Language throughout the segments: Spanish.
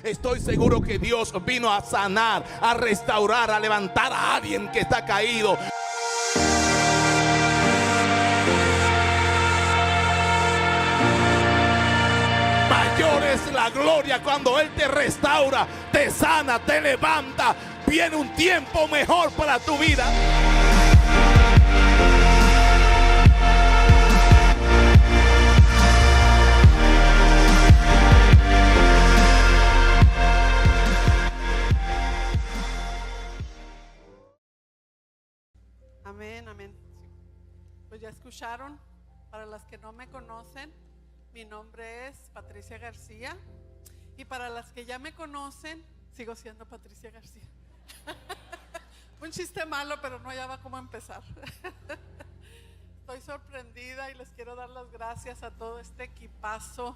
Estoy seguro que Dios vino a sanar, a restaurar, a levantar a alguien que está caído. Mayor es la gloria cuando Él te restaura, te sana, te levanta. Viene un tiempo mejor para tu vida. Amén, amén. Pues ya escucharon. Para las que no me conocen, mi nombre es Patricia García. Y para las que ya me conocen, sigo siendo Patricia García. Un chiste malo, pero no hallaba cómo empezar. Estoy sorprendida y les quiero dar las gracias a todo este equipazo,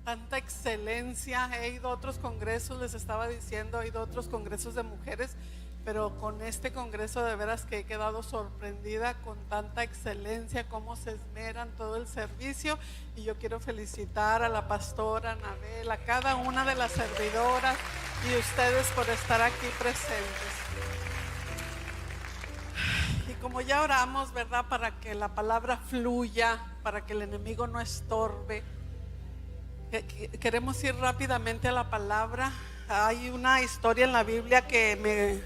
tanta excelencia. He ido a otros congresos, les estaba diciendo, he ido a otros congresos de mujeres, pero con este congreso de veras que he quedado sorprendida con tanta excelencia, cómo se esmeran todo el servicio. Y yo quiero felicitar a la pastora Anabel, a cada una de las servidoras y ustedes por estar aquí presentes. Y como ya oramos, ¿verdad? Para que la palabra fluya, para que el enemigo no estorbe, queremos ir rápidamente a la palabra. Hay una historia en la Biblia que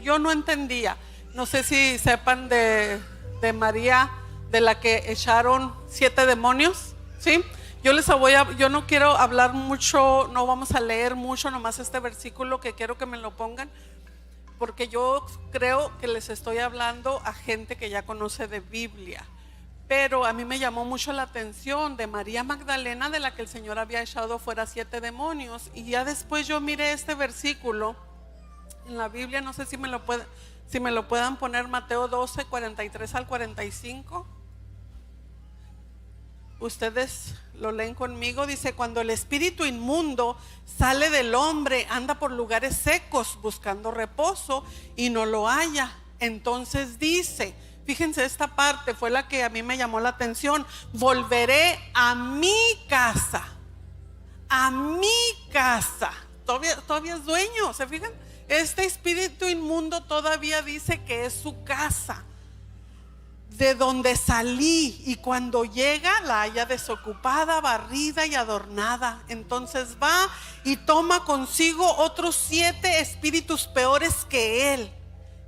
yo no entendía. No sé si sepan de María, de la que echaron 7 demonios, ¿sí? Yo no quiero hablar mucho, no vamos a leer mucho, nomás este versículo que quiero que me lo pongan, porque yo creo que les estoy hablando a gente que ya conoce de Biblia. Pero a mí me llamó mucho la atención de María Magdalena, de la que el Señor había echado fuera 7 demonios. Y ya después yo miré este versículo en la Biblia, no sé si me lo puedan poner, Mateo 12, 43 al 45. Ustedes lo leen conmigo. Dice: cuando el espíritu inmundo sale del hombre, anda por lugares secos buscando reposo y no lo halla. Entonces dice, fíjense, esta parte fue la que a mí me llamó la atención: volveré a mi casa. A mi casa. Todavía es dueño, ¿se fijan? Este espíritu inmundo todavía dice que es su casa, de donde salí, y cuando llega la halla desocupada, barrida y adornada. Entonces va y toma consigo otros 7 espíritus peores que él,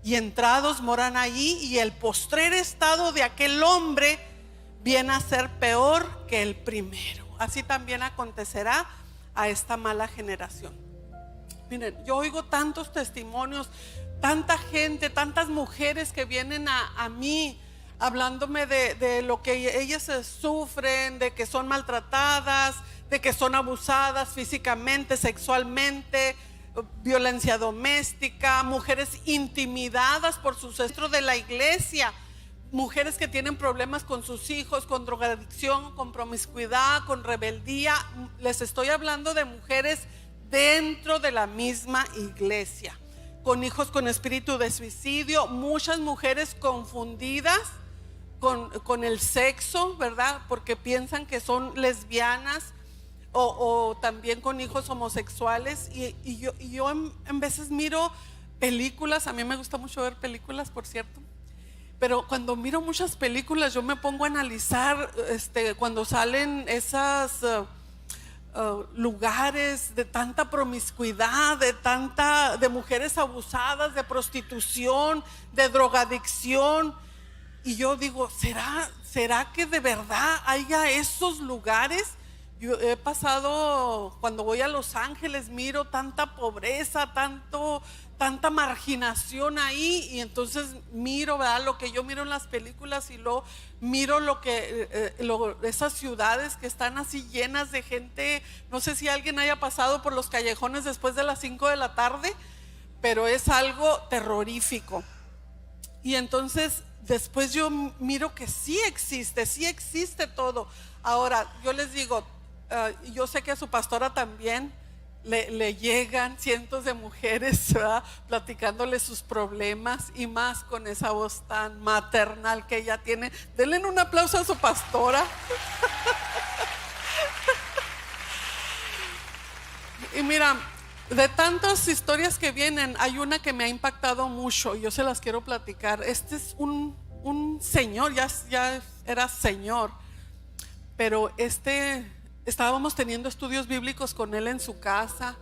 y entrados moran allí, y el postrer estado de aquel hombre viene a ser peor que el primero. Así también acontecerá a esta mala generación. Miren, yo oigo tantos testimonios, tanta gente, tantas mujeres que vienen a mí hablándome de lo que ellas sufren, de que son maltratadas, de que son abusadas físicamente, sexualmente, violencia doméstica, mujeres intimidadas por sus dentro de la iglesia, mujeres que tienen problemas con sus hijos, con drogadicción, con promiscuidad, con rebeldía. Les estoy hablando de mujeres dentro de la misma iglesia, con hijos con espíritu de suicidio, muchas mujeres confundidas con el sexo, ¿verdad? Porque piensan que son lesbianas, o también con hijos homosexuales. Y yo en veces miro películas. A mí me gusta mucho ver películas, por cierto, pero cuando miro muchas películas yo me pongo a analizar cuando salen esas lugares de tanta promiscuidad, de mujeres abusadas, de prostitución, de drogadicción. Y yo digo, ¿será que de verdad haya esos lugares? Yo he pasado, cuando voy a Los Ángeles, miro tanta pobreza, tanta marginación ahí, y entonces miro, ¿verdad?, lo que yo miro en las películas, y luego miro esas ciudades que están así llenas de gente. No sé si alguien haya pasado por los callejones después de las 5 de la tarde, pero es algo terrorífico. Y entonces después yo miro que sí existe todo. Ahora yo les digo, yo sé que a su pastora también le llegan cientos de mujeres, ¿verdad?, platicándole sus problemas, y más con esa voz tan maternal que ella tiene. Denle un aplauso a su pastora. Y mira, De tantas historias que vienen, hay una que me ha impactado mucho y yo se las quiero platicar. Este es un señor, ya era señor, pero estábamos teniendo estudios bíblicos con él en su casa.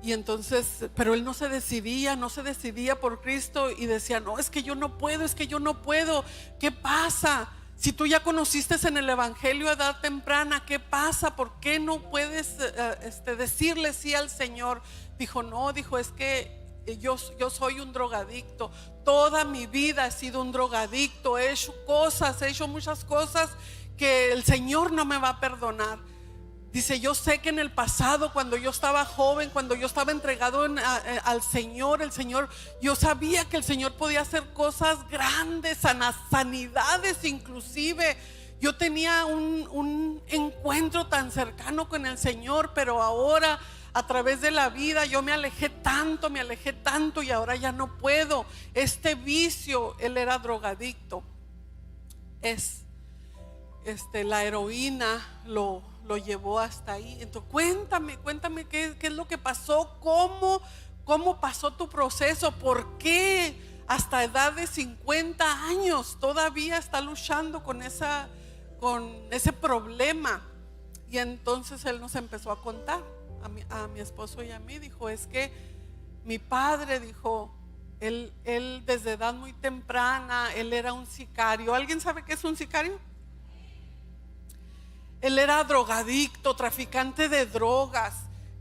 Y entonces, pero él no se decidía por Cristo y decía, no, es que yo no puedo. ¿Qué pasa? Si tú ya conociste en el evangelio a edad temprana, ¿qué pasa? ¿Por qué no puedes decirle sí al Señor? Dijo, es que yo soy un drogadicto. Toda mi vida he sido un drogadicto. He hecho muchas cosas que el Señor no me va a perdonar. Dice, yo sé que en el pasado, cuando yo estaba joven, cuando yo estaba entregado al Señor, yo sabía que el Señor podía hacer cosas grandes, sanidades inclusive. Yo tenía un encuentro tan cercano con el Señor, pero ahora a través de la vida yo me alejé tanto y ahora ya no puedo. Este vicio, él era drogadicto. La heroína lo llevó hasta ahí. Entonces cuéntame qué es lo que pasó, cómo pasó tu proceso, por qué hasta edad de 50 años todavía está luchando con ese problema. Y entonces él nos empezó a contar a mi esposo y a mí. Dijo, es que mi padre, dijo, él desde edad muy temprana, él era un sicario. ¿Alguien sabe qué es un sicario? Él era drogadicto, traficante de drogas.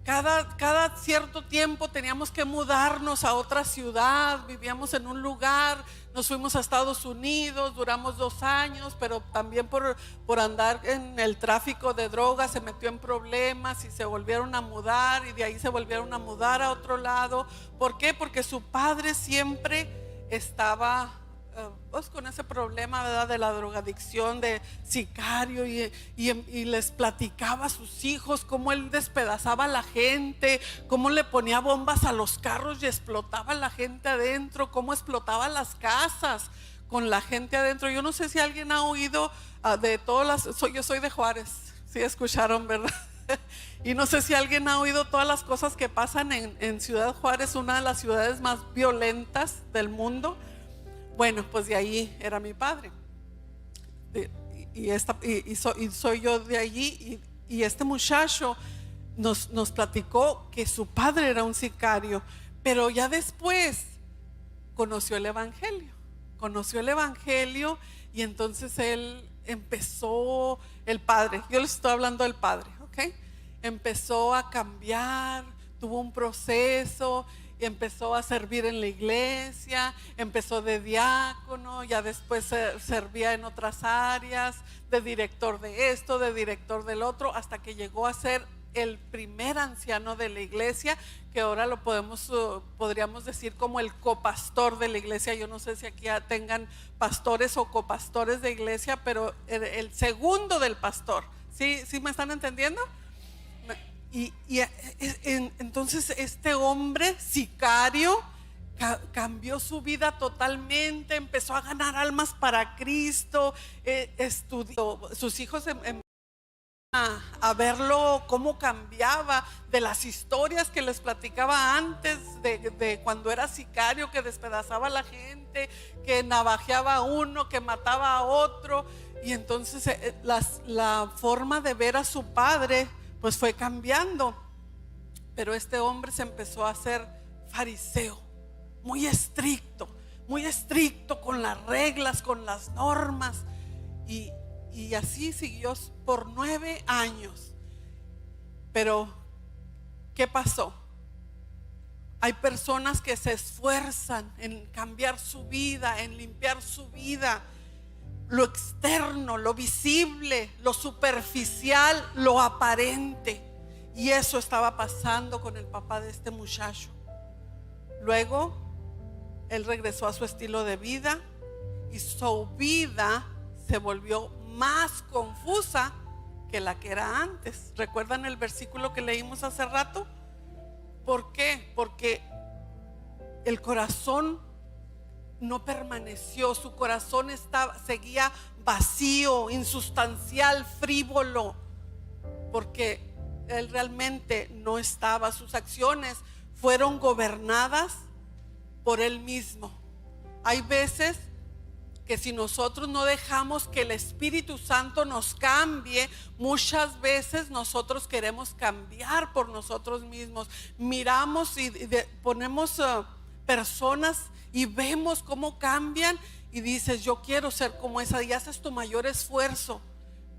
Cada cierto tiempo teníamos que mudarnos a otra ciudad. Vivíamos en un lugar, nos fuimos a Estados Unidos, duramos 2 años, pero también por andar en el tráfico de drogas se metió en problemas y se volvieron a mudar, y de ahí se volvieron a mudar a otro lado. ¿Por qué? Porque su padre siempre estaba pues con ese problema, ¿verdad?, de la drogadicción, de sicario, y les platicaba a sus hijos cómo él despedazaba a la gente, cómo le ponía bombas a los carros y explotaba a la gente adentro, cómo explotaba las casas con la gente adentro. Yo no sé si alguien ha oído de todas yo soy de Juárez, si escucharon, ¿verdad? Y no sé si alguien ha oído todas las cosas que pasan en Ciudad Juárez, una de las ciudades más violentas del mundo. Bueno, pues de ahí era mi padre, y soy yo de allí, y este muchacho nos platicó que su padre era un sicario, pero ya después conoció el evangelio, y entonces él empezó, el padre, yo les estoy hablando del padre, ¿ok? Empezó a cambiar, tuvo un proceso. Y empezó a servir en la iglesia, empezó de diácono, ya después servía en otras áreas, de director de esto, de director del otro, hasta que llegó a ser el primer anciano de la iglesia, que ahora lo podríamos decir como el copastor de la iglesia. Yo no sé si aquí tengan pastores o copastores de iglesia, pero el segundo del pastor. ¿Sí me están entendiendo? Y entonces este hombre sicario cambió su vida totalmente, empezó a ganar almas para Cristo, estudió, sus hijos a verlo cómo cambiaba, de las historias que les platicaba antes de cuando era sicario, que despedazaba a la gente, que navajeaba a uno, que mataba a otro. Y entonces la forma de ver a su padre pues fue cambiando. Pero este hombre se empezó a hacer fariseo, muy estricto con las reglas, con las normas, y así siguió por 9 años. Pero ¿qué pasó? Hay personas que se esfuerzan en cambiar su vida, en limpiar su vida, lo externo, lo visible, lo superficial, lo aparente. Y eso estaba pasando con el papá de este muchacho. Luego él regresó a su estilo de vida, y su vida se volvió más confusa que la que era antes. ¿Recuerdan el versículo que leímos hace rato? ¿Por qué? Porque el corazón no permaneció, su corazón seguía vacío, insustancial, frívolo, porque él realmente no estaba, sus acciones fueron gobernadas por él mismo. Hay veces que si nosotros no dejamos que el Espíritu Santo nos cambie, muchas veces nosotros queremos cambiar por nosotros mismos. Miramos y ponemos personas y vemos cómo cambian y dices, yo quiero ser como esa, y haces tu mayor esfuerzo,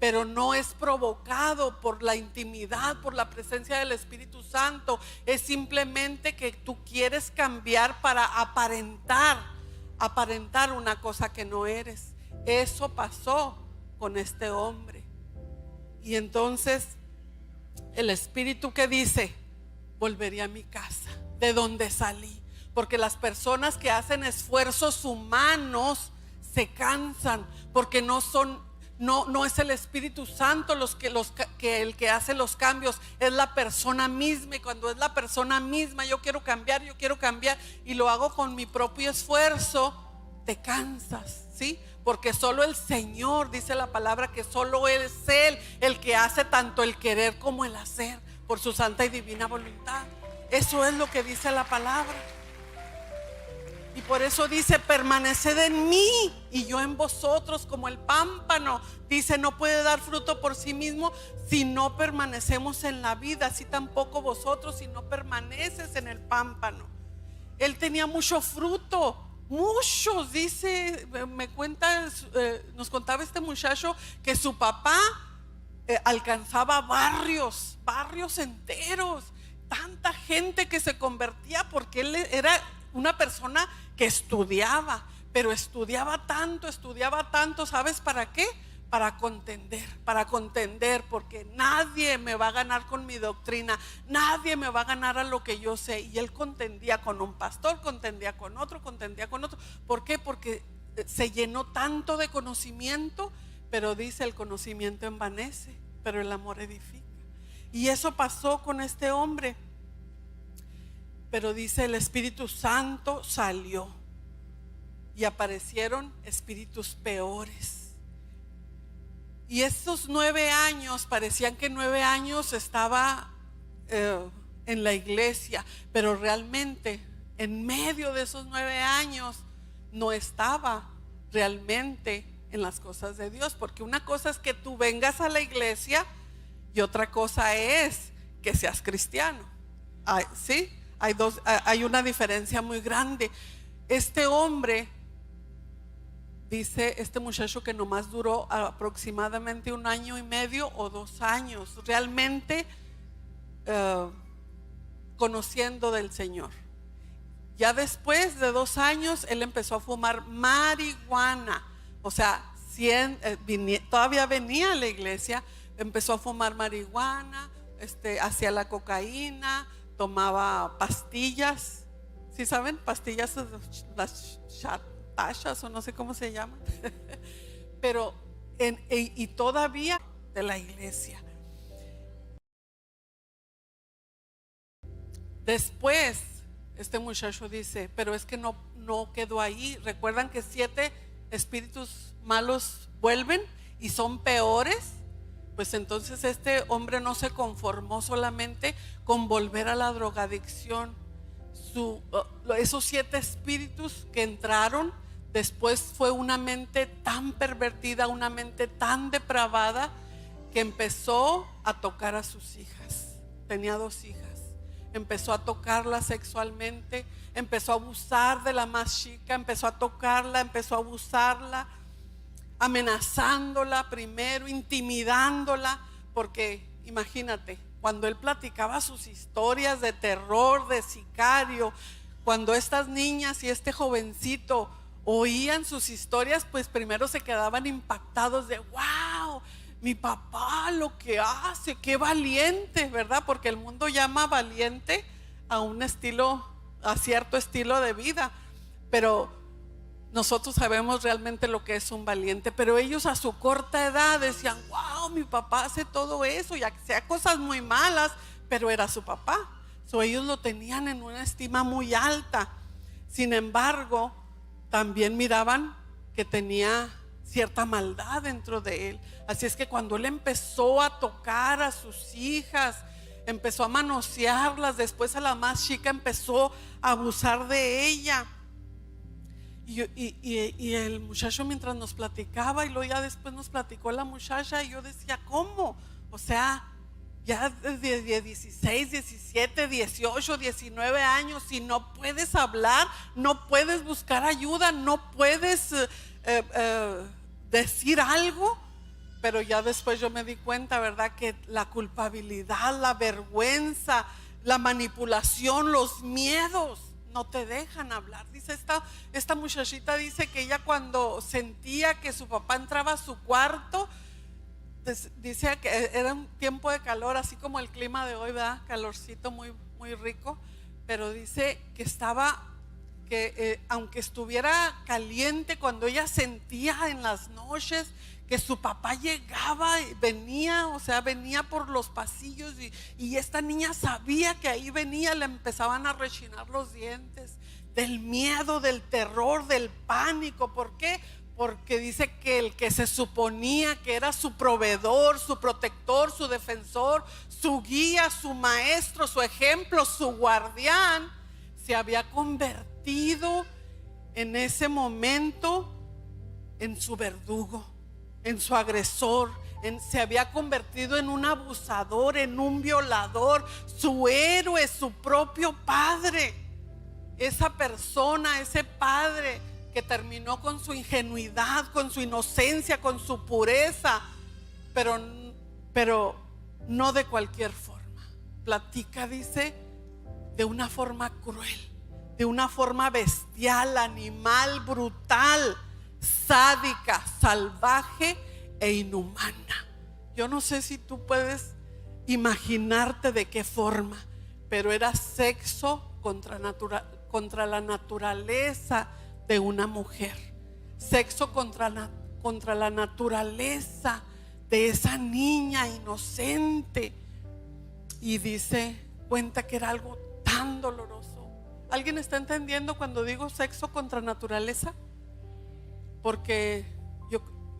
pero no es provocado por la intimidad, por la presencia del Espíritu Santo. Es simplemente que tú quieres cambiar para aparentar una cosa que no eres. Eso pasó con este hombre. Y entonces el Espíritu, que dice, volveré a mi casa, de donde salí. Porque las personas que hacen esfuerzos humanos se cansan, porque no es el Espíritu Santo el que hace los cambios, es la persona misma. Y cuando es la persona misma, yo quiero cambiar y lo hago con mi propio esfuerzo, te cansas, ¿sí? Porque solo el Señor, dice la palabra, que solo es Él el que hace tanto el querer como el hacer por su santa y divina voluntad. Eso es lo que dice la palabra. Y por eso dice, permaneced en mí y yo en vosotros, como el pámpano. Dice, no puede dar fruto por sí mismo si no permanecemos en la vida. Así tampoco vosotros si no permaneces en el pámpano. Él tenía mucho fruto, muchos. Dice, nos contaba este muchacho que su papá alcanzaba barrios enteros. Tanta gente que se convertía porque él era una persona que estudiaba, pero estudiaba tanto, ¿sabes para qué? Para contender, porque nadie me va a ganar con mi doctrina, nadie me va a ganar a lo que yo sé. Y él contendía con un pastor, contendía con otro. ¿Por qué? Porque se llenó tanto de conocimiento, pero dice, el conocimiento envanece, pero el amor edifica. Y eso pasó con este hombre. Pero dice, el Espíritu Santo salió y aparecieron espíritus peores. Y esos 9 años, parecían que 9 años estaba en la iglesia, pero realmente en medio de esos 9 años no estaba realmente en las cosas de Dios. Porque una cosa es que tú vengas a la iglesia y otra cosa es que seas cristiano. ¿Sí? Hay una diferencia muy grande. Este hombre, dice este muchacho, que nomás duró aproximadamente 1 año y medio o 2 años realmente conociendo del Señor. Ya después de 2 años él empezó a fumar marihuana. O sea, todavía venía a la iglesia, empezó a fumar marihuana, hacía la cocaína, tomaba pastillas. ¿Sí saben? Pastillas, las chatachas o no sé cómo se llaman. Pero y todavía de la iglesia. Después este muchacho dice, pero es que no quedó ahí. ¿Recuerdan que 7 espíritus malos vuelven y son peores? Pues entonces este hombre no se conformó solamente con volver a la drogadicción. Esos 7 espíritus que entraron, después fue una mente tan pervertida, una mente tan depravada, que empezó a tocar a sus hijas. Tenía 2 hijas. Empezó a tocarla sexualmente, empezó a abusar de la más chica, empezó a tocarla, empezó a abusarla, amenazándola primero, intimidándola. Porque imagínate, cuando él platicaba sus historias de terror, de sicario, cuando estas niñas y este jovencito oían sus historias, pues primero se quedaban impactados de wow, mi papá lo que hace, qué valiente, ¿verdad? Porque el mundo llama valiente a cierto estilo de vida, pero nosotros sabemos realmente lo que es un valiente. Pero ellos a su corta edad decían, wow, mi papá hace todo eso, y hacía cosas muy malas, pero era su papá. Ellos lo tenían en una estima muy alta. Sin embargo, también miraban que tenía cierta maldad dentro de él. Así es que cuando él empezó a tocar a sus hijas, empezó a manosearlas. Después a la más chica empezó a abusar de ella. Y el muchacho, mientras nos platicaba, y luego ya después nos platicó la muchacha, y yo decía, ¿cómo? O sea, ya desde 16, 17, 18, 19 años, si no puedes hablar, no puedes buscar ayuda, no puedes decir algo. Pero ya después yo me di cuenta, ¿verdad? Que la culpabilidad, la vergüenza, la manipulación, los miedos no te dejan hablar. Dice esta muchachita, dice que ella cuando sentía que su papá entraba a su cuarto, dice que era un tiempo de calor, así como el clima de hoy, ¿verdad? Calorcito muy, muy rico. Pero dice que aunque estuviera caliente, cuando ella sentía en las noches que su papá llegaba y venía, o sea, venía por los pasillos, y esta niña sabía que ahí venía, le empezaban a rechinar los dientes del miedo, del terror, del pánico. ¿Por qué? Porque dice que el que se suponía que era su proveedor, su protector, su defensor, su guía, su maestro, su ejemplo, su guardián, se había convertido en ese momento en su verdugo, en su agresor, se había convertido en un abusador, en un violador, su héroe, su propio padre. Esa persona, ese padre que terminó con su ingenuidad, con su inocencia, con su pureza, pero no de cualquier forma. Platica, dice, de una forma cruel, de una forma bestial, animal, brutal, sádica, salvaje e inhumana. Yo no sé si tú puedes imaginarte de qué forma, pero era sexo contra la naturaleza de una mujer, sexo contra la naturaleza de esa niña inocente. Y cuenta que era algo tan doloroso. ¿Alguien está entendiendo cuando digo sexo contra naturaleza? Porque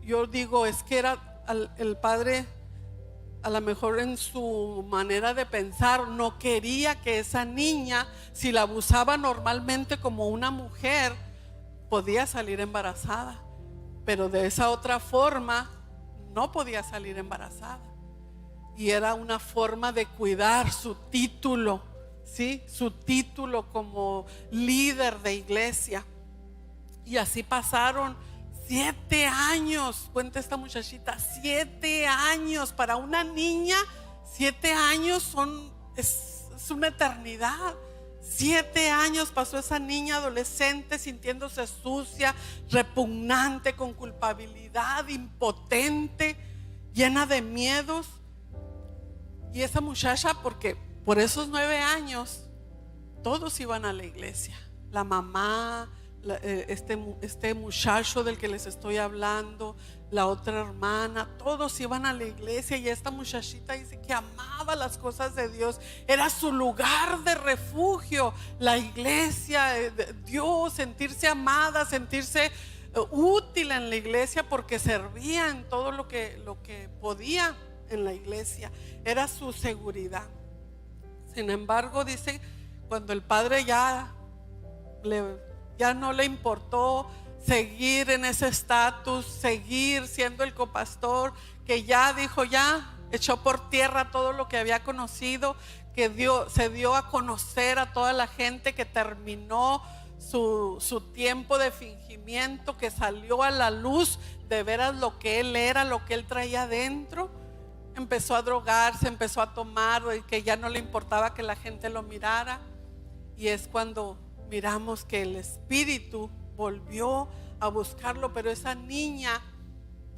yo digo, es que era el padre, a lo mejor en su manera de pensar, no quería que esa niña, si la abusaba normalmente como una mujer, podía salir embarazada, pero de esa otra forma no podía salir embarazada. Y era una forma de cuidar su título, ¿sí? Su título como líder de iglesia. Y así pasaron 7 años. Cuenta esta muchachita, 7 años para una niña. 7 años es una eternidad. 7 años pasó esa niña adolescente sintiéndose sucia, repugnante, con culpabilidad, impotente, llena de miedos. Y esa muchacha, porque por esos 9 años todos iban a la iglesia, la mamá, este muchacho del que les estoy hablando, la otra hermana, todos iban a la iglesia. Y esta muchachita dice que amaba las cosas de Dios, era su lugar de refugio, la iglesia, Dios, sentirse amada, sentirse útil en la iglesia, porque servía en todo lo que podía en la iglesia, era su seguridad. Sin embargo, dice, cuando el padre ya no le importó seguir en ese estatus, seguir siendo el copastor, que ya dijo, ya echó por tierra todo lo que había conocido, que se dio a conocer a toda la gente, que terminó su tiempo de fingimiento, que salió a la luz de veras lo que él era, lo que él traía dentro. Empezó a drogarse, empezó a tomar, que ya no le importaba que la gente lo mirara. Y es cuando miramos que el espíritu volvió a buscarlo. Pero esa niña,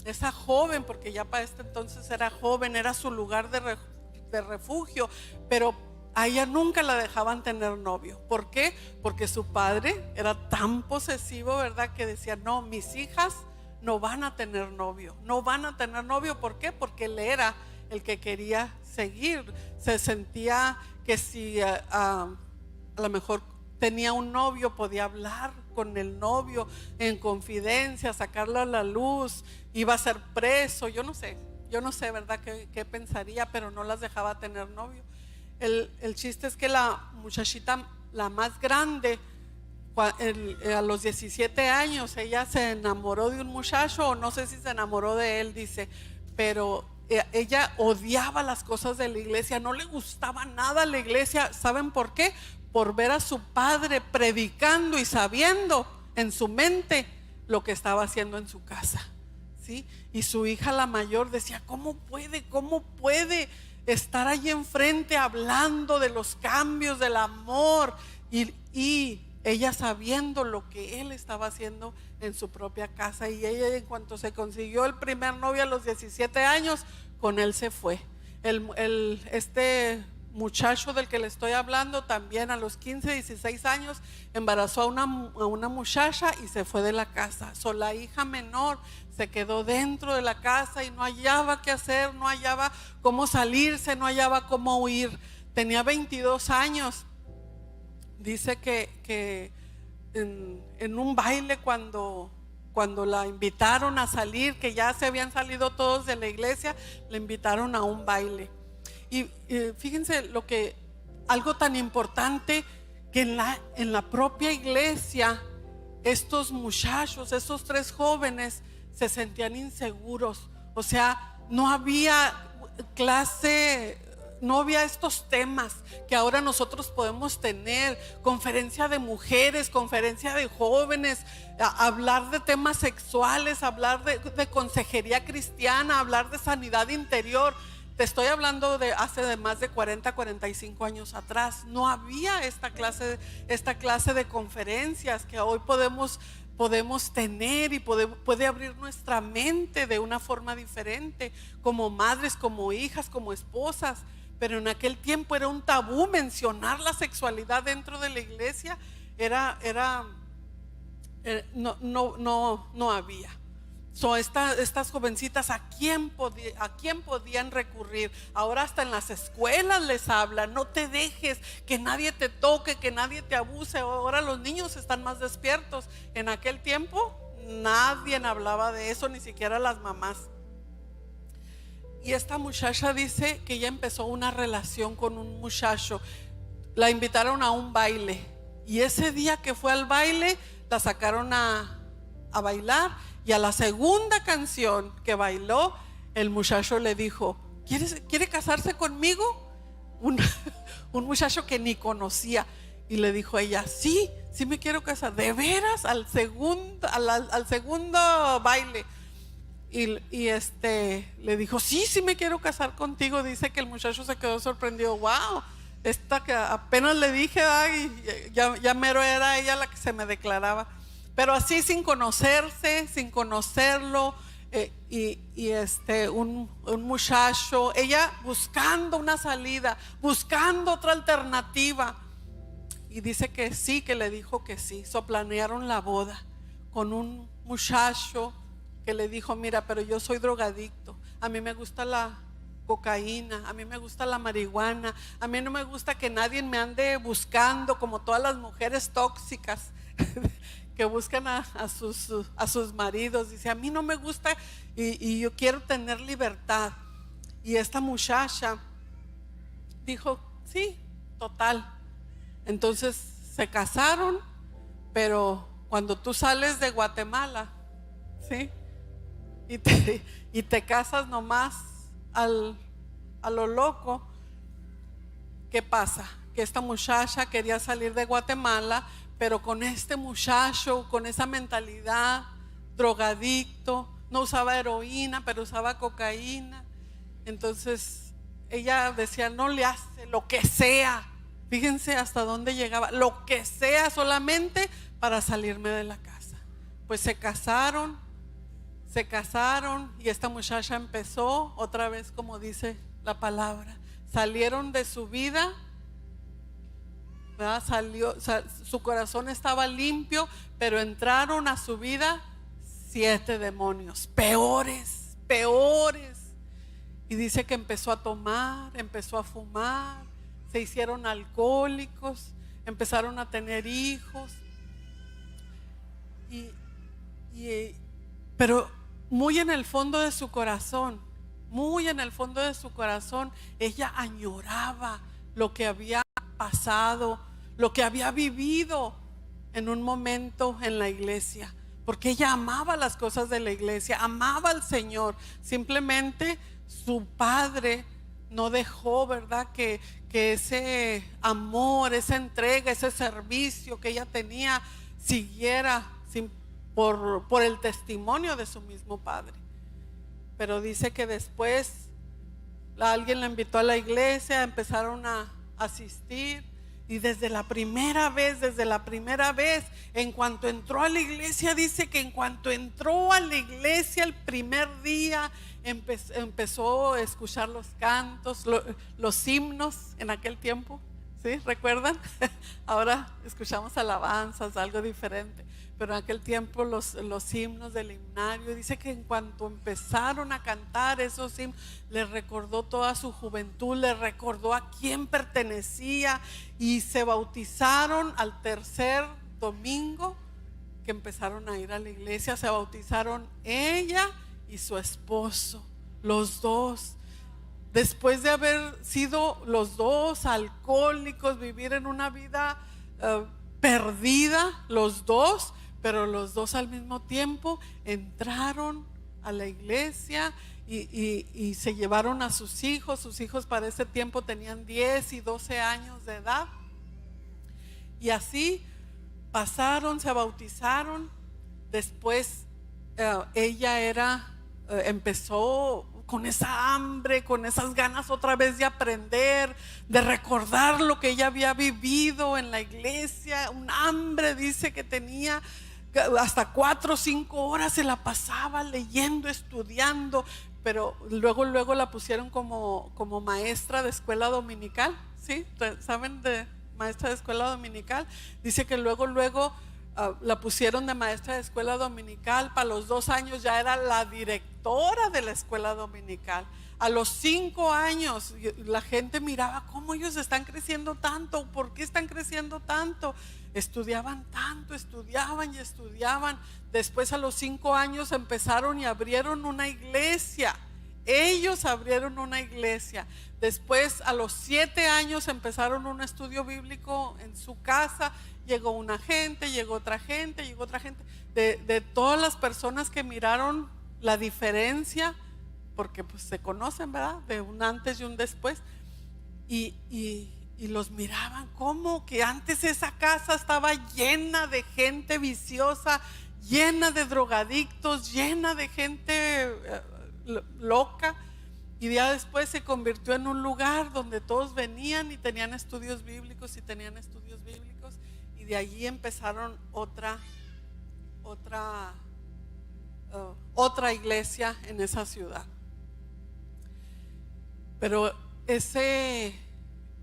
esa joven, porque ya para este entonces era joven, era su lugar de refugio, pero a ella nunca la dejaban tener novio. ¿Por qué? Porque su padre era tan posesivo, ¿verdad? Que decía, no, mis hijas no van a tener novio, no van a tener novio. ¿Por qué? Porque él era el que quería seguir. Se sentía que si a lo mejor tenía un novio, podía hablar con el novio en confidencia, sacarlo a la luz, iba a ser preso. Yo no sé, ¿verdad? ¿Qué pensaría? Pero no las dejaba tener novio. El chiste es que la muchachita, la más grande, a los 17 años, ella se enamoró de un muchacho, o no sé si se enamoró de él, dice, pero ella odiaba las cosas de la iglesia, no le gustaba nada la iglesia. ¿Saben por qué? Por ver a su padre predicando y sabiendo en su mente lo que estaba haciendo en su casa, ¿sí? Y su hija, la mayor, decía, ¿cómo puede estar ahí enfrente hablando de los cambios, del amor? Y ella sabiendo lo que él estaba haciendo en su propia casa. Y ella, en cuanto se consiguió el primer novio a los 17 años, con él se fue. Este muchacho del que le estoy hablando también a los 15, 16 años embarazó a una muchacha y se fue de la casa. La hija menor se quedó dentro de la casa y no hallaba qué hacer, no hallaba cómo salirse, no hallaba cómo huir. Tenía 22 años. Dice que en un baile, cuando la invitaron a salir, que ya se habían salido todos de la iglesia, le invitaron a un baile. Y fíjense algo tan importante, que en la propia iglesia estos muchachos, estos 3 jóvenes se sentían inseguros. O sea, no había clase, no había estos temas que ahora nosotros podemos tener, conferencia de mujeres, conferencia de jóvenes, hablar de temas sexuales, hablar de consejería cristiana, hablar de sanidad interior. Te estoy hablando de hace más de 40, 45 años atrás. No había esta clase de conferencias que hoy podemos tener, y puede abrir nuestra mente de una forma diferente, como madres, como hijas, como esposas. Pero en aquel tiempo era un tabú mencionar la sexualidad dentro de la iglesia. No había. Estas jovencitas, ¿a quién podían recurrir? Ahora hasta en las escuelas les hablan: no te dejes, que nadie te toque, que nadie te abuse. Ahora los niños están más despiertos. En aquel tiempo nadie hablaba de eso, ni siquiera las mamás. Y esta muchacha dice que ella empezó una relación con un muchacho. La invitaron a un baile, y ese día que fue al baile la sacaron a bailar, y a la segunda canción que bailó, el muchacho le dijo: ¿quiere casarse conmigo? Un muchacho que ni conocía. Y le dijo ella: sí me quiero casar. ¿De veras? Al segundo baile. Y le dijo: sí me quiero casar contigo. Dice que el muchacho se quedó sorprendido. Wow, esta que apenas le dije, ya mero era ella la que se me declaraba. Pero así, sin conocerse, sin conocerlo, un muchacho, ella buscando una salida, buscando otra alternativa. Y dice que sí, que le dijo que sí. Planearon la boda con un muchacho que le dijo: mira, pero yo soy drogadicto, a mí me gusta la cocaína, a mí me gusta la marihuana, a mí no me gusta que nadie me ande buscando como todas las mujeres tóxicas que buscan a sus maridos. Dice: a mí no me gusta, y yo quiero tener libertad. Y esta muchacha dijo: sí, total. Entonces se casaron. Pero cuando tú sales de Guatemala, ¿sí?, y te casas nomás a lo loco, ¿qué pasa? Que esta muchacha quería salir de Guatemala, pero con este muchacho, con esa mentalidad, drogadicto, no usaba heroína, pero usaba cocaína. Entonces ella decía: no le hace, lo que sea. Fíjense hasta dónde llegaba, lo que sea, solamente para salirme de la casa. Pues se casaron, y esta muchacha empezó otra vez, como dice la palabra, salieron de su vida, ¿verdad? Su corazón estaba limpio, pero entraron a su vida 7 demonios, peores. Y dice que empezó a tomar, empezó a fumar, se hicieron alcohólicos, empezaron a tener hijos. Pero muy en el fondo de su corazón, ella añoraba lo que había pasado, lo que había vivido en un momento en la iglesia, porque ella amaba las cosas de la iglesia, amaba al Señor. Simplemente su padre no dejó, ¿verdad?, que ese amor, esa entrega, ese servicio que ella tenía siguiera por el testimonio de su mismo padre. Pero dice que después alguien la invitó a la iglesia, empezaron a asistir, y desde la primera vez, en cuanto entró a la iglesia, dice que en cuanto entró a la iglesia el primer día, empezó a escuchar los cantos, los himnos en aquel tiempo, ¿sí? ¿Recuerdan? Ahora escuchamos alabanzas, algo diferente, pero en aquel tiempo los himnos del himnario. Dice que en cuanto empezaron a cantar esos himnos, le recordó toda su juventud, le recordó a quién pertenecía, y se bautizaron al tercer domingo que empezaron a ir a la iglesia. Se bautizaron ella y su esposo, los dos. Después de haber sido los dos alcohólicos, vivir en una vida perdida, los dos, pero los dos al mismo tiempo entraron a la iglesia y se llevaron a sus hijos. Sus hijos para ese tiempo tenían 10 y 12 años de edad, y así pasaron, se bautizaron. Después ella empezó con esa hambre, con esas ganas otra vez de aprender, de recordar lo que ella había vivido en la iglesia. Un hambre, dice que tenía, hasta 4 o 5 horas se la pasaba leyendo, estudiando. Pero luego la pusieron como maestra de escuela dominical, ¿sí? ¿Saben de maestra de escuela dominical? Dice que luego la pusieron de maestra de escuela dominical. Para los 2 años ya era la directora de la escuela dominical. A los 5 años la gente miraba cómo ellos están creciendo tanto, por qué están creciendo tanto. Estudiaban tanto, estudiaban y estudiaban. Después a los 5 años empezaron y abrieron una iglesia. Ellos abrieron una iglesia. Después a los 7 años empezaron un estudio bíblico en su casa. Llegó una gente, llegó otra gente, llegó otra gente. De todas las personas que miraron la diferencia, porque pues se conocen, ¿verdad?, de un antes y un después, y los miraban como que antes esa casa estaba llena de gente viciosa, llena de drogadictos, llena de gente loca, y ya después se convirtió en un lugar donde todos venían y tenían estudios bíblicos y de allí empezaron otra iglesia en esa ciudad. Pero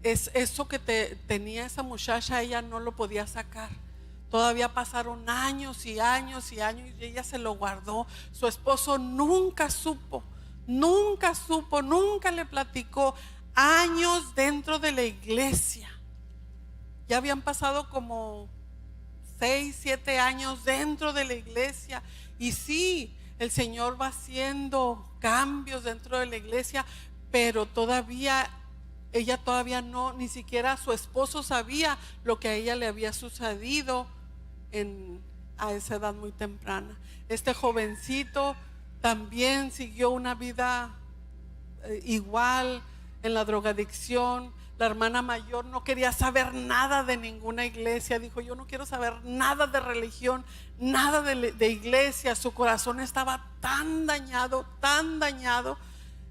eso que tenía esa muchacha, ella no lo podía sacar. Todavía pasaron años y años y años, y ella se lo guardó. Su esposo nunca supo, nunca le platicó. Años dentro de la iglesia. Ya habían pasado como 6, 7 años dentro de la iglesia. Y sí, el Señor va haciendo cambios dentro de la iglesia, pero ella todavía no, ni siquiera su esposo sabía lo que a ella le había sucedido a esa edad muy temprana. Este jovencito también siguió una vida igual en la drogadicción. La hermana mayor no quería saber nada de ninguna iglesia. Dijo: yo no quiero saber nada de religión, nada de iglesia. Su corazón estaba tan dañado, tan dañado.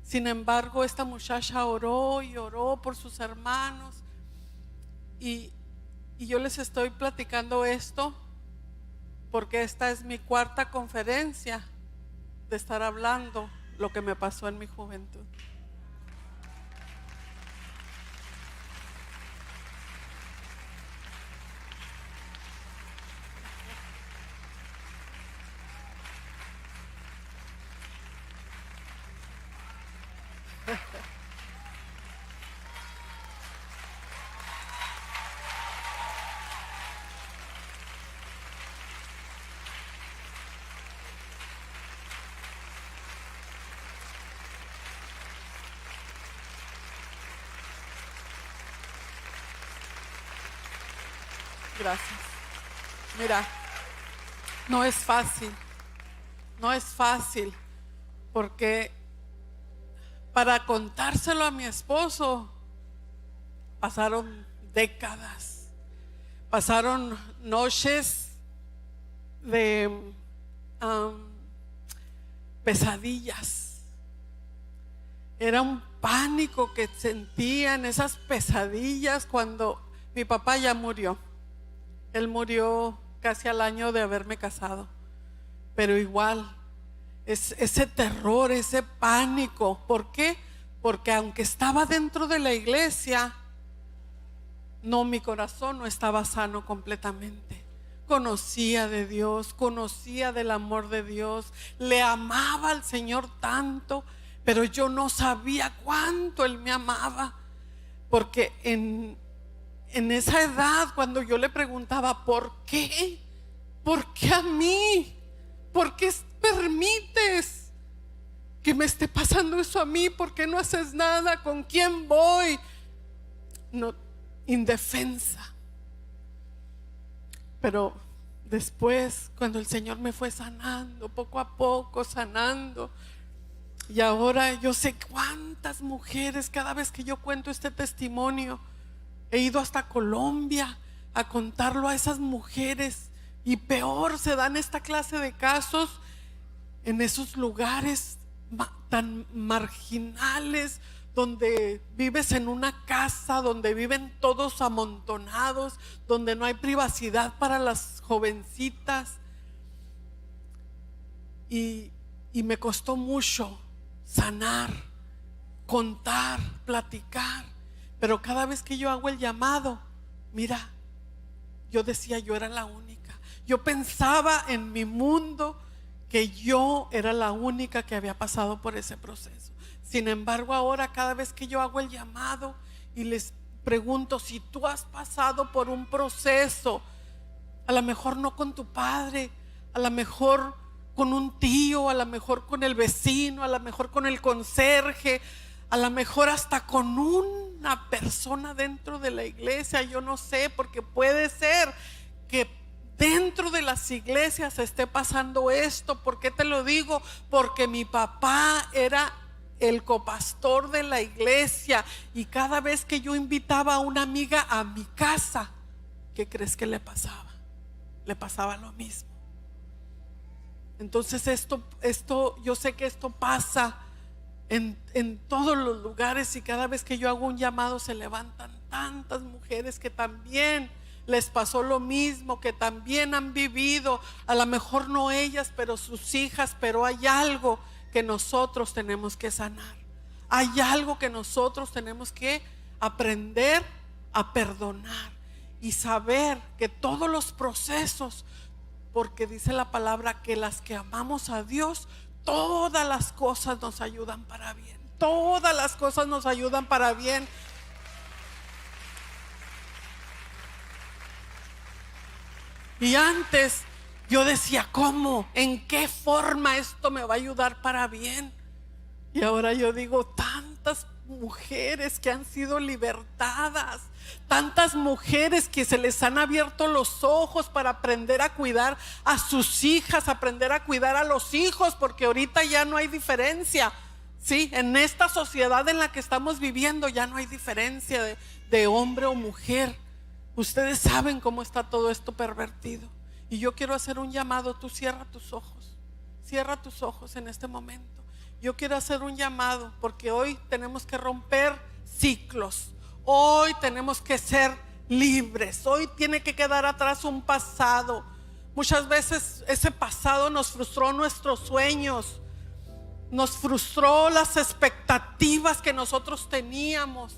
Sin embargo, esta muchacha oró y oró por sus hermanos. Y yo les estoy platicando esto porque esta es mi 4ª conferencia de estar hablando lo que me pasó en mi juventud. Gracias. Mira, no es fácil. No es fácil. Porque para contárselo a mi esposo pasaron décadas. Pasaron noches de pesadillas. Era un pánico que sentía en esas pesadillas cuando mi papá ya murió. Él murió casi al año de haberme casado. Pero igual, ese terror, ese pánico. ¿Por qué? Porque aunque estaba dentro de la iglesia, no, mi corazón no estaba sano completamente. Conocía de Dios, conocía del amor de Dios, le amaba al Señor tanto, pero yo no sabía cuánto Él me amaba. Porque en esa edad, cuando yo le preguntaba, ¿por qué? ¿Por qué a mí? ¿Por qué permites que me esté pasando eso a mí? ¿Por qué no haces nada? ¿Con quién voy? No, indefensa. Pero después, cuando el Señor me fue sanando, poco a poco sanando, y ahora yo sé cuántas mujeres, cada vez que yo cuento este testimonio, he ido hasta Colombia a contarlo a esas mujeres, y peor se dan esta clase de casos en esos lugares tan marginales, donde vives en una casa, donde viven todos amontonados, donde no hay privacidad para las jovencitas. Y me costó mucho sanar, contar, platicar. Pero cada vez que yo hago el llamado, mira, yo decía, yo era la única. Yo pensaba en mi mundo que yo era la única que había pasado por ese proceso. Sin embargo, ahora cada vez que yo hago el llamado y les pregunto, si tú has pasado por un proceso, a lo mejor no con tu padre, a lo mejor con un tío, a lo mejor con el vecino, a lo mejor con el conserje, a lo mejor hasta con una persona dentro de la iglesia, yo no sé, porque puede ser que dentro de las iglesias esté pasando esto. ¿Por qué te lo digo? Porque mi papá era el copastor de la iglesia, y cada vez que yo invitaba a una amiga a mi casa, ¿qué crees que le pasaba? Le pasaba lo mismo. Entonces esto yo sé que esto pasa en todos los lugares, y cada vez que yo hago un llamado se levantan tantas mujeres que también les pasó lo mismo, que también han vivido, a lo mejor no ellas, pero sus hijas. Pero hay algo que nosotros tenemos que sanar. Hay algo que nosotros tenemos que aprender a perdonar y saber que todos los procesos, porque dice la palabra que las que amamos a Dios, todas las cosas nos ayudan para bien. Todas las cosas nos ayudan para bien. Y antes yo decía, ¿cómo? ¿En qué forma esto me va a ayudar para bien? Y ahora yo digo, tantas mujeres que han sido libertadas, tantas mujeres que se les han abierto los ojos para aprender a cuidar a sus hijas, aprender a cuidar a los hijos, porque ahorita ya no hay diferencia. Sí, en esta sociedad en la que estamos viviendo ya no hay diferencia de hombre o mujer. Ustedes saben cómo está todo esto pervertido. Y yo quiero hacer un llamado. Tú cierra tus ojos en este momento. Yo quiero hacer un llamado, porque hoy tenemos que romper ciclos. Hoy tenemos que ser libres. Hoy tiene que quedar atrás un pasado. Muchas veces ese pasado nos frustró nuestros sueños, nos frustró las expectativas que nosotros teníamos.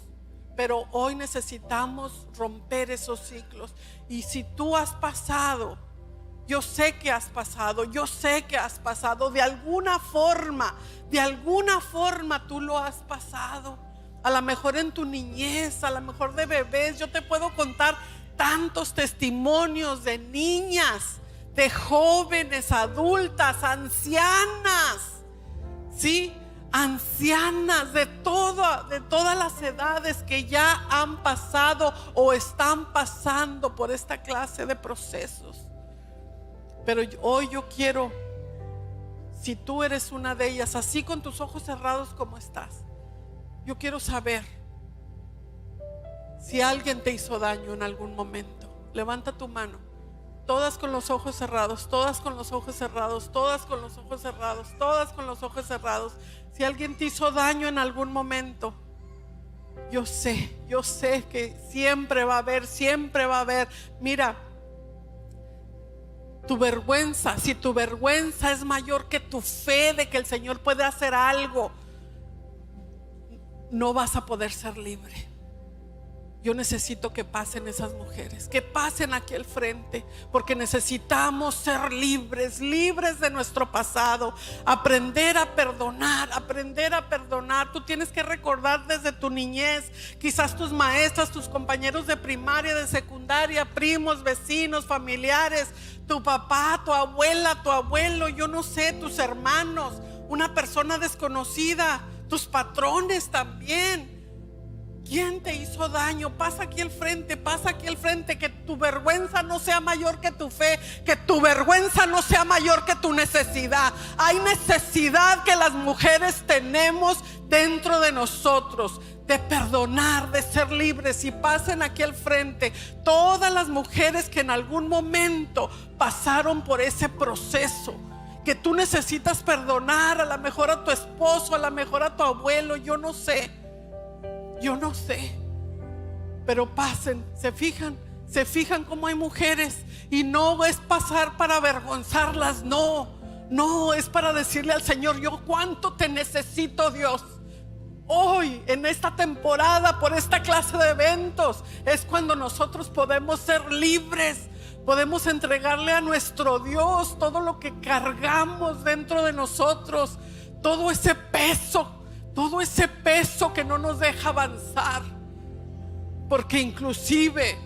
Pero hoy necesitamos romper esos ciclos. Y si tú has pasado, yo sé que has pasado, de alguna forma tú lo has pasado. A lo mejor en tu niñez, a lo mejor de bebés. Yo te puedo contar tantos testimonios de niñas, de jóvenes, adultas, ancianas, ¿sí? ancianas de todas las edades que ya han pasado o están pasando por esta clase de procesos. Pero hoy yo quiero, si tú eres una de ellas, así con tus ojos cerrados como estás, yo quiero saber si alguien te hizo daño en algún momento. Levanta tu mano. Todas con los ojos cerrados, todas con los ojos cerrados, todas con los ojos cerrados, todas con los ojos cerrados. Si alguien te hizo daño en algún momento, yo sé que siempre va a haber. Mira, tu vergüenza, si tu vergüenza es mayor que tu fe de que el Señor puede hacer algo, no vas a poder ser libre. Yo necesito que pasen esas mujeres, que pasen aquí al frente, porque necesitamos ser libres de nuestro pasado, aprender a perdonar. Tú tienes que recordar desde tu niñez, quizás tus maestras, tus compañeros de primaria, de secundaria, primos, vecinos, familiares, tu papá, tu abuela, tu abuelo, yo no sé, tus hermanos, una persona desconocida, tus patrones también. ¿Quién te hizo daño? Pasa aquí al frente, que tu vergüenza no sea mayor que tu fe, que tu vergüenza no sea mayor que tu necesidad. Hay necesidad que las mujeres tenemos dentro de nosotros, de perdonar, de ser libres. Y pasen aquí al frente todas las mujeres que en algún momento pasaron por ese proceso, que tú necesitas perdonar, a lo mejor a tu esposo, a lo mejor a tu abuelo, yo no sé, pero pasen, se fijan cómo hay mujeres, y no es pasar para avergonzarlas, no, es para decirle al Señor: yo cuánto te necesito, Dios. Hoy, en esta temporada, por esta clase de eventos, es cuando nosotros podemos ser libres, podemos entregarle a nuestro Dios todo lo que cargamos dentro de nosotros, todo ese peso que no nos deja avanzar. Porque inclusive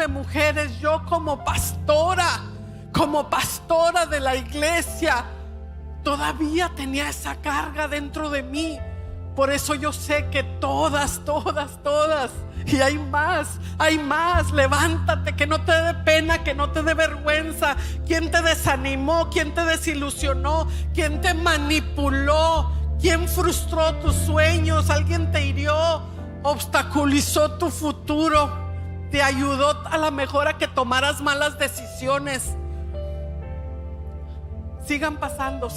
mujeres, yo como pastora de la iglesia, todavía tenía esa carga dentro de mí. Por eso yo sé que todas, y hay más, levántate, que no te dé pena, que no te dé vergüenza. ¿Quién te desanimó? ¿Quién te desilusionó? ¿Quién te manipuló? ¿Quién frustró tus sueños? ¿Alguien te hirió? ¿Obstaculizó tu futuro? ¿Te ayudó a la mejor a que tomaras malas decisiones? Sigan pasando.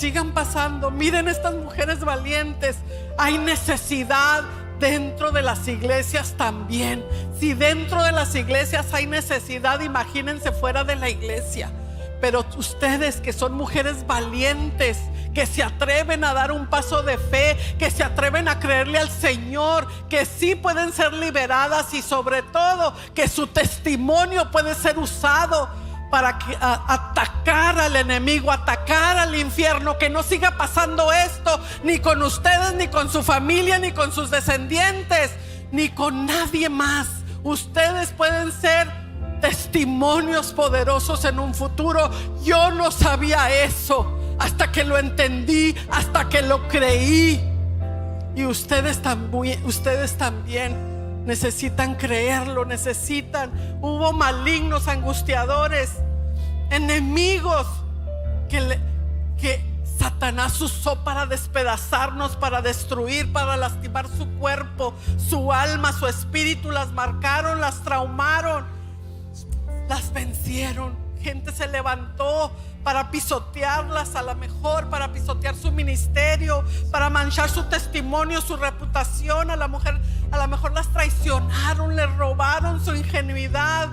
Miren estas mujeres valientes. Hay necesidad dentro de las iglesias también. Si dentro de las iglesias hay necesidad, imagínense fuera de la iglesia. Pero ustedes que son mujeres valientes, que se atreven a dar un paso de fe, que se atreven a creerle al Señor, que sí pueden ser liberadas, y sobre todo que su testimonio puede ser usado para atacar al enemigo, atacar al infierno. Que no siga pasando esto ni con ustedes, ni con su familia, ni con sus descendientes, ni con nadie más. Ustedes pueden ser testimonios poderosos en un futuro. Yo no sabía eso hasta que lo entendí, hasta que lo creí. Y ustedes también necesitan creerlo, hubo malignos, angustiadores, enemigos que Satanás usó para despedazarnos, para destruir, para lastimar su cuerpo, su alma, su espíritu. Las marcaron, las traumaron, las vencieron. Gente se levantó para pisotearlas, a lo mejor para pisotear su ministerio, para manchar su testimonio, su reputación. A lo mejor las traicionaron, les robaron su ingenuidad.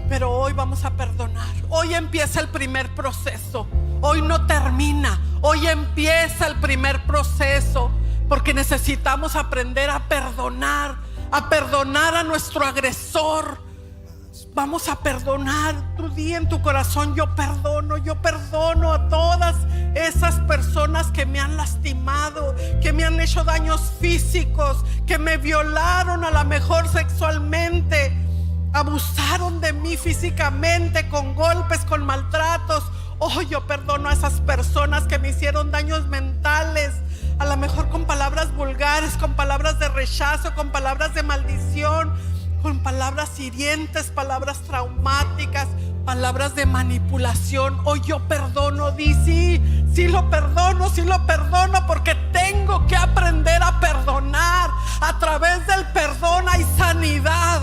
Pero hoy vamos a perdonar. Hoy empieza el primer proceso. Hoy no termina. Hoy empieza el primer proceso, porque necesitamos aprender a perdonar a nuestro agresor. Vamos a perdonar. Tú di en tu corazón: yo perdono a todas esas personas que me han lastimado, que me han hecho daños físicos, que me violaron, a lo mejor sexualmente, abusaron de mí físicamente, con golpes, con maltratos. Oh, yo perdono a esas personas que me hicieron daños mentales, a lo mejor con palabras vulgares, con palabras de rechazo, con palabras de maldición, con palabras hirientes, palabras traumáticas, palabras de manipulación. Hoy yo perdono, di sí lo perdono, porque tengo que aprender a perdonar. A través del perdón hay sanidad,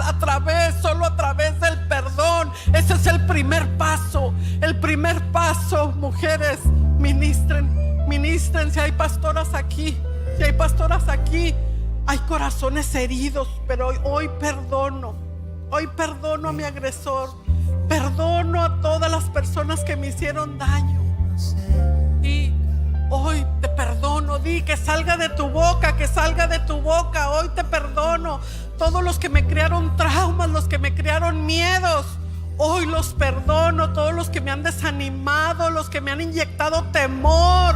solo a través del perdón. Ese es el primer paso. Mujeres, ministren. Si hay pastoras aquí, hay corazones heridos, pero hoy perdono a mi agresor, perdono a todas las personas que me hicieron daño, y hoy te perdono. Di que salga de tu boca, hoy te perdono. Todos los que me crearon traumas, los que me crearon miedos, hoy los perdono. Todos los que me han desanimado, los que me han inyectado temor,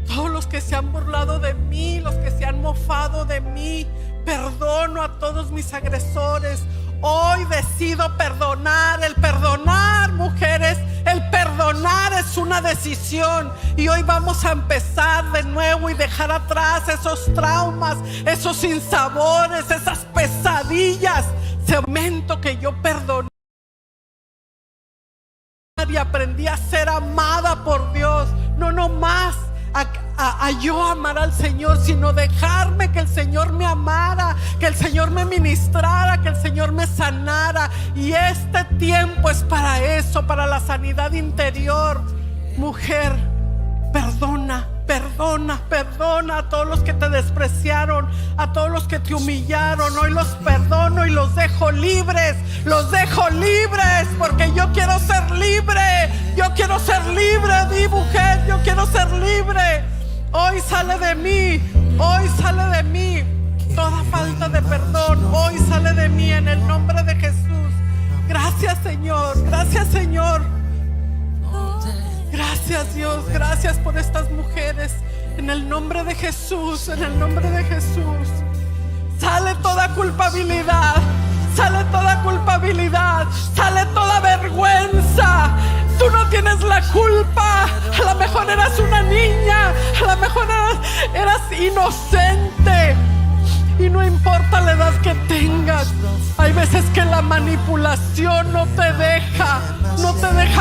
todos los que se han burlado de mí, los que se han mofado de mí, perdono a todos mis agresores. Hoy decido perdonar. El perdonar, mujeres, el perdonar es una decisión. Y hoy vamos a empezar de nuevo y dejar atrás esos traumas, esos sinsabores, esas pesadillas. Ese momento que yo perdoné y aprendí a ser amada por Dios. No más a yo amar al Señor, sino dejarme que el Señor me amara, que el Señor me ministrara, que el Señor me sanara. Y este tiempo es para eso, para la sanidad interior. Mujer, perdona a todos los que te despreciaron, a todos los que te humillaron. Hoy los perdono y los dejo libres, porque yo quiero ser libre. Di, mujer, yo quiero ser libre. Hoy sale de mí toda falta de perdón. Hoy sale de mí en el nombre de Jesús. Gracias, Señor. Gracias, Dios, gracias por estas mujeres. En el nombre de Jesús, sale toda culpabilidad, sale toda vergüenza. Tú no tienes la culpa. A lo mejor eras una niña, a lo mejor eras inocente, y no importa la edad que tengas. Hay veces que la manipulación no te deja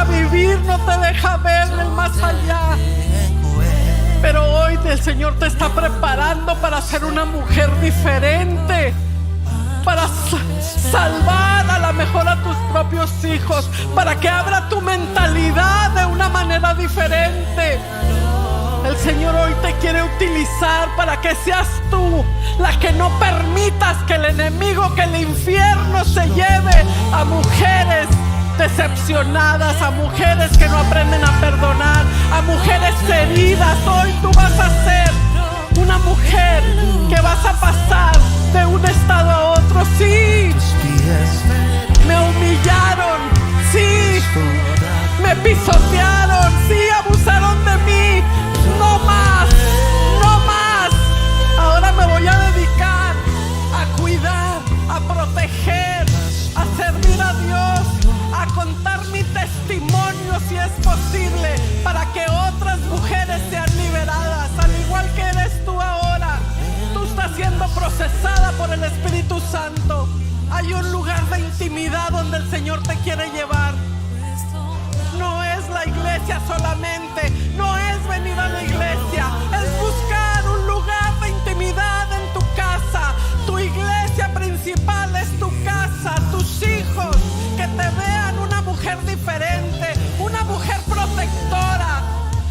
vivir, no te deja ver el más allá. Pero hoy el Señor te está preparando para ser una mujer diferente, para salvar a lo mejor a tus propios hijos, para que abra tu mentalidad de una manera diferente. El Señor hoy te quiere utilizar para que seas tú la que no permitas que el enemigo, que el infierno se lleve a mujeres decepcionadas, a mujeres que no aprenden a perdonar, a mujeres heridas. Hoy tú vas a ser una mujer que vas a pasar de un estado a otro. Sí, me humillaron, sí, me pisotearon, sí, abusaron de mí. No más. Ahora me voy a dedicar a cuidar, a proteger, a servir a Dios, a contar mi testimonio si es posible, para que otras mujeres sean liberadas, al igual que eres tú ahora. Tú estás siendo procesada por el Espíritu Santo. Hay un lugar de intimidad donde el Señor te quiere llevar. No es la iglesia solamente, no es venir a la iglesia, es buscar un lugar de intimidad en tu casa. Tu iglesia principal es tu casa, tus hijos, que te vean una mujer diferente, una mujer protectora.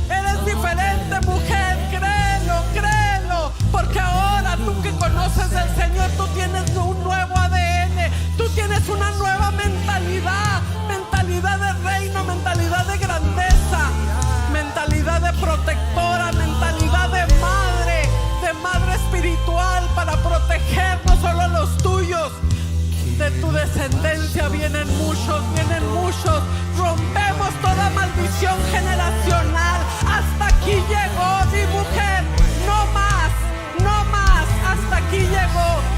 Eres diferente, mujer, créelo, porque ahora tú que conoces al Señor, tú tienes un nuevo ADN, tú tienes una nueva mentalidad de reino, mentalidad de grandeza, mentalidad de protectora, mentalidad de madre espiritual, para proteger no solo a los tuyos. De tu descendencia vienen muchos. Rompemos toda maldición generacional. Hasta aquí llegó, mi mujer. No más. Hasta aquí llegó.